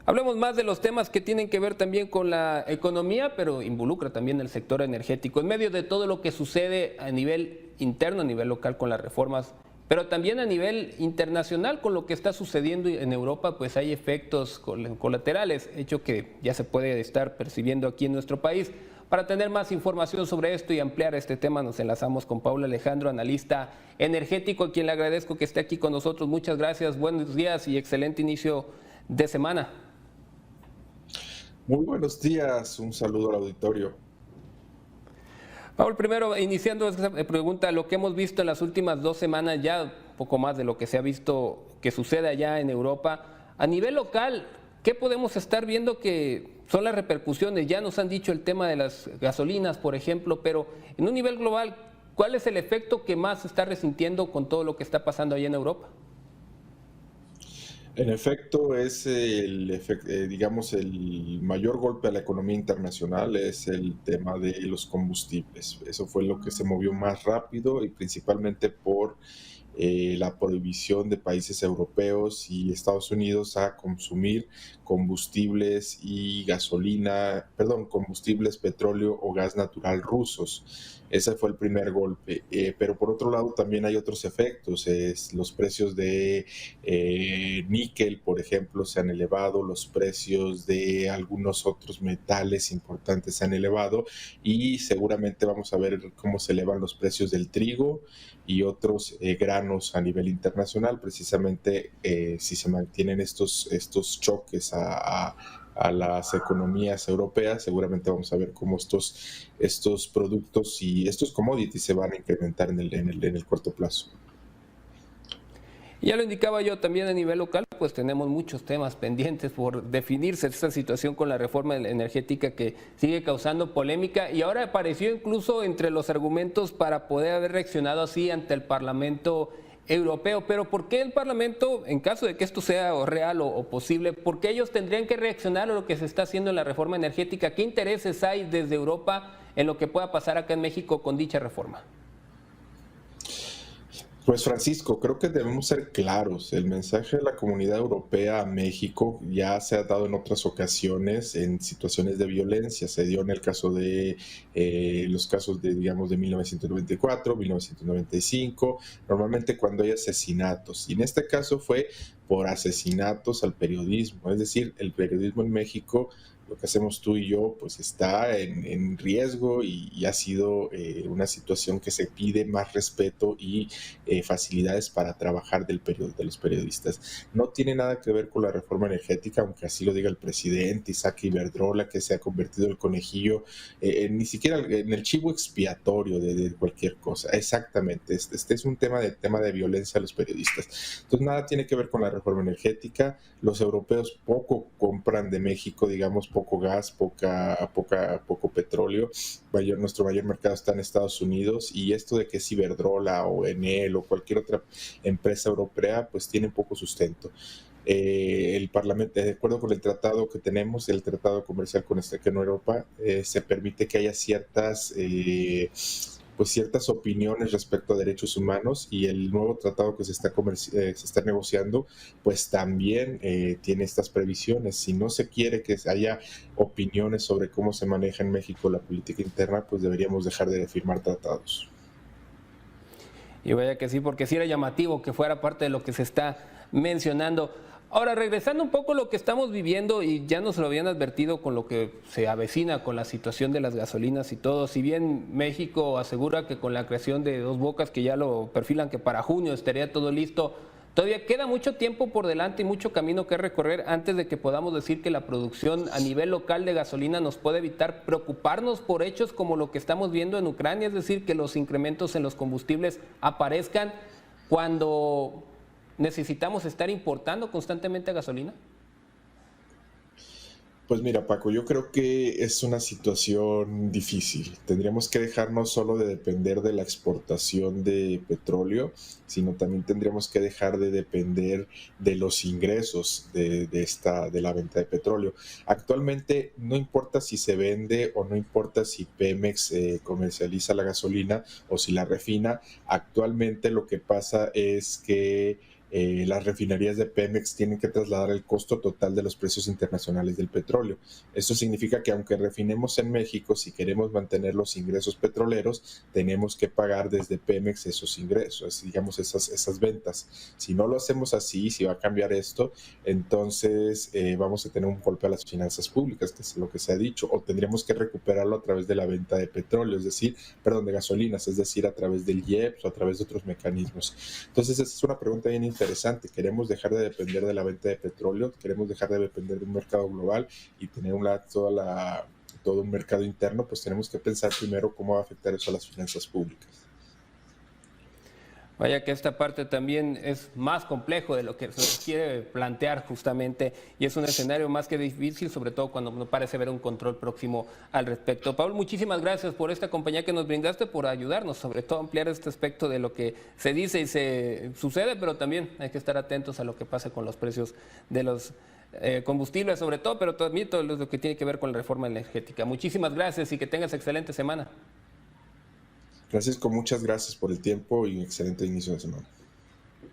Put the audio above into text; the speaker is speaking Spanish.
Hablemos más de los temas que tienen que ver también con la economía, pero involucra también el sector energético. En medio de todo lo que sucede a nivel interno, a nivel local con las reformas, pero también a nivel internacional con lo que está sucediendo en Europa, pues hay efectos colaterales, hecho que ya se puede estar percibiendo aquí en nuestro país. Para tener más información sobre esto y ampliar este tema, nos enlazamos con Paula Alejandro, analista energético, a quien le agradezco que esté aquí con nosotros. Muchas gracias, buenos días y excelente inicio de semana. Muy buenos días, un saludo al auditorio. Paul, primero, iniciando esta pregunta, lo que hemos visto en las últimas 2 semanas, ya un poco más de lo que se ha visto que sucede allá en Europa, a nivel local, ¿qué podemos estar viendo que son las repercusiones? Ya nos han dicho el tema de las gasolinas, por ejemplo, pero en un nivel global, ¿cuál es el efecto que más se está resintiendo con todo lo que está pasando allá en Europa? En efecto, digamos, el mayor golpe a la economía internacional es el tema de los combustibles. Eso fue lo que se movió más rápido y principalmente por la prohibición de países europeos y Estados Unidos a consumir combustibles y gasolina, perdón, combustibles, petróleo o gas natural rusos. Ese fue el primer golpe. Pero por otro lado también hay otros efectos. Los precios de níquel, por ejemplo, se han elevado, los precios de algunos otros metales importantes se han elevado y seguramente vamos a ver cómo se elevan los precios del trigo y otros granos a nivel internacional, precisamente si se mantienen estos choques a las economías europeas, seguramente vamos a ver cómo estos productos y estos commodities se van a incrementar en el corto plazo. Ya lo indicaba yo también a nivel local, pues tenemos muchos temas pendientes por definirse esta situación con la reforma energética que sigue causando polémica y ahora apareció incluso entre los argumentos para poder haber reaccionado así ante el Parlamento Europeo. Pero ¿por qué el Parlamento, en caso de que esto sea real o posible, por qué ellos tendrían que reaccionar a lo que se está haciendo en la reforma energética? ¿Qué intereses hay desde Europa en lo que pueda pasar acá en México con dicha reforma? Pues Francisco, creo que debemos ser claros. El mensaje de la Comunidad Europea a México ya se ha dado en otras ocasiones en situaciones de violencia. Se dio en el caso de los casos de, digamos, de 1994, 1995, normalmente cuando hay asesinatos. Y en este caso fue por asesinatos al periodismo. Es decir, el periodismo en México, lo que hacemos tú y yo, pues está en riesgo y ha sido una situación que se pide más respeto y facilidades para trabajar de los periodistas. No tiene nada que ver con la reforma energética, aunque así lo diga el presidente Isaac Iberdrola, que se ha convertido el conejillo, ni siquiera en el chivo expiatorio de cualquier cosa. Exactamente, este es un tema de violencia a los periodistas. Entonces nada tiene que ver con la reforma energética. Los europeos poco compran de México, digamos, poco gas, poco petróleo. Nuestro mayor mercado está en Estados Unidos y esto de que es Iberdrola o Enel o cualquier otra empresa europea, pues tiene poco sustento. El Parlamento, de acuerdo con el tratado que tenemos, el tratado comercial con Europa, se permite que haya ciertas opiniones respecto a derechos humanos y el nuevo tratado que se está negociando, pues también tiene estas previsiones. Si no se quiere que haya opiniones sobre cómo se maneja en México la política interna, pues deberíamos dejar de firmar tratados. Y vaya que sí, porque sí era llamativo que fuera parte de lo que se está mencionando. Ahora, regresando un poco a lo que estamos viviendo, y ya nos lo habían advertido con lo que se avecina con la situación de las gasolinas y todo, si bien México asegura que con la creación de Dos Bocas, que ya lo perfilan que para junio estaría todo listo, todavía queda mucho tiempo por delante y mucho camino que recorrer antes de que podamos decir que la producción a nivel local de gasolina nos puede evitar preocuparnos por hechos como lo que estamos viendo en Ucrania, es decir, que los incrementos en los combustibles aparezcan cuando necesitamos estar importando constantemente gasolina. Pues mira, Paco, yo creo que es una situación difícil. Tendríamos que dejar no solo de depender de la exportación de petróleo, sino también tendríamos que dejar de depender de los ingresos de la venta de petróleo. Actualmente no importa si se vende o no importa si Pemex comercializa la gasolina o si la refina, actualmente lo que pasa es que las refinerías de Pemex tienen que trasladar el costo total de los precios internacionales del petróleo. Esto significa que aunque refinemos en México, si queremos mantener los ingresos petroleros, tenemos que pagar desde Pemex esos ingresos, digamos esas ventas. Si no lo hacemos así, si va a cambiar esto, entonces vamos a tener un golpe a las finanzas públicas, que es lo que se ha dicho, o tendríamos que recuperarlo a través de la venta de petróleo, de gasolinas, es decir, a través del IEPS o a través de otros mecanismos. Entonces, esa es una pregunta bien interesante. ¿Queremos dejar de depender de la venta de petróleo? ¿Queremos dejar de depender de un mercado global y tener todo un mercado interno? Pues tenemos que pensar primero cómo va a afectar eso a las finanzas públicas. Vaya que esta parte también es más complejo de lo que se quiere plantear justamente y es un escenario más que difícil, sobre todo cuando no parece haber un control próximo al respecto. Pablo, muchísimas gracias por esta compañía que nos brindaste, por ayudarnos, sobre todo a ampliar este aspecto de lo que se dice y se sucede, pero también hay que estar atentos a lo que pasa con los precios de los combustibles sobre todo, pero también todo lo que tiene que ver con la reforma energética. Muchísimas gracias y que tengas excelente semana. Francisco, muchas gracias por el tiempo y un excelente inicio de semana.